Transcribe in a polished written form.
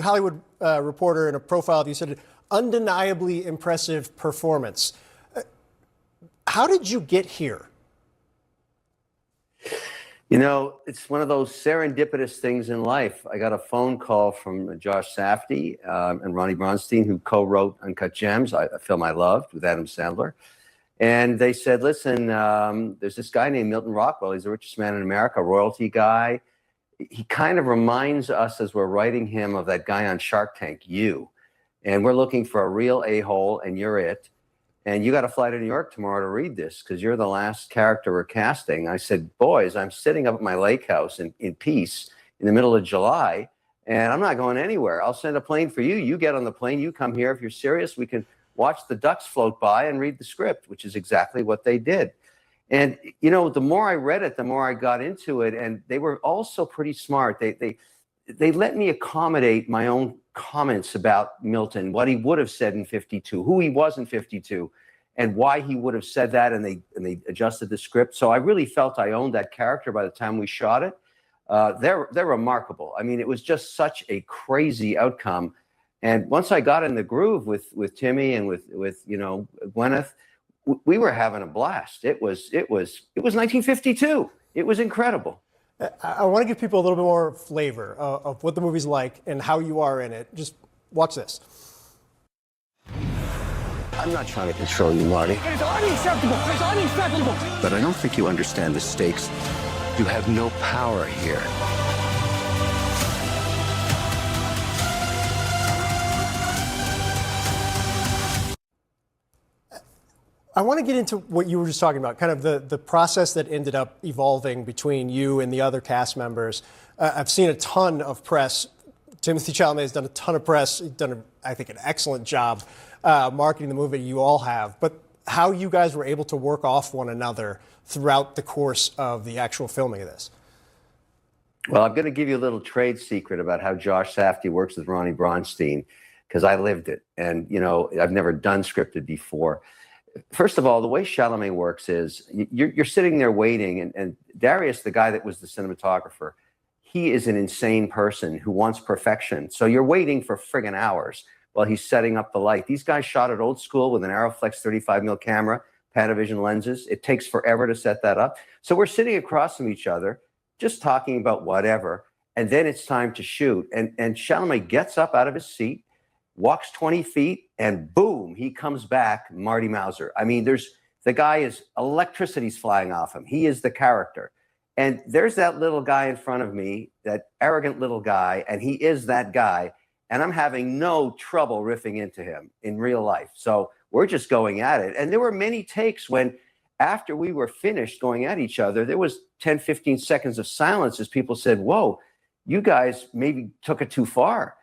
Hollywood Reporter in a profile, you said, undeniably impressive performance. How did you get here? You know, it's one of those serendipitous things in life. I got a phone call from Josh Safdie and Ronnie Bronstein, who co-wrote Uncut Gems, a film I loved with Adam Sandler. And they said, listen, there's this guy named Milton Rockwell. He's the richest man in America, royalty guy. He kind of reminds us as we're writing him of that guy on Shark Tank, you. And we're looking for a real a-hole, and you're it. And you got to fly to New York tomorrow to read this because you're the last character we're casting. I said, boys, I'm sitting up at my lake house in peace in the middle of July, and I'm not going anywhere. I'll send a plane for you. You get on the plane. You come here. If you're serious, we can watch the ducks float by and read the script, which is exactly what they did. And, you know, the more I read it, the more I got into it. And they were also pretty smart. They let me accommodate my own comments about Milton, what he would have said in 52, who he was in 52, and why he would have said that, and they adjusted the script. So I really felt I owned that character by the time we shot it. They're remarkable. I mean, it was just such a crazy outcome. And once I got in the groove with Timmy and with you know, Gwyneth, we were having a blast. It was 1952. It was incredible. I want to give people a little bit more flavor of what the movie's like and how you are in it. Just watch this. I'm not trying to control you, Marty. It is unacceptable. It is unacceptable. But I don't think you understand the stakes. You have no power here. I want to get into what you were just talking about, kind of the process that ended up evolving between you and the other cast members. I've seen a ton of press. Timothée Chalamet has done a ton of press. He's done, I think, an excellent job marketing the movie. You all have. But how you guys were able to work off one another throughout the course of the actual filming of this. Well, I'm going to give you a little trade secret about how Josh Safdie works with Ronnie Bronstein, because I lived it. And, you know, I've never done scripted before. First of all, the way Chalamet works is you're sitting there waiting, and Darius, the guy that was the cinematographer, he is an insane person who wants perfection. So you're waiting for friggin' hours while he's setting up the light. These guys shot it old school with an Aeroflex 35mm camera, Panavision lenses. It takes forever to set that up. So we're sitting across from each other, just talking about whatever, and then it's time to shoot. And Chalamet gets up out of his seat, walks 20 feet, and boom, he comes back, Marty Mauser. I mean, the guy is, electricity's flying off him. He is the character. And there's that little guy in front of me, that arrogant little guy, and he is that guy. And I'm having no trouble riffing into him in real life. So we're just going at it. And there were many takes when, after we were finished going at each other, there was 10, 15 seconds of silence as people said, whoa, you guys maybe took it too far.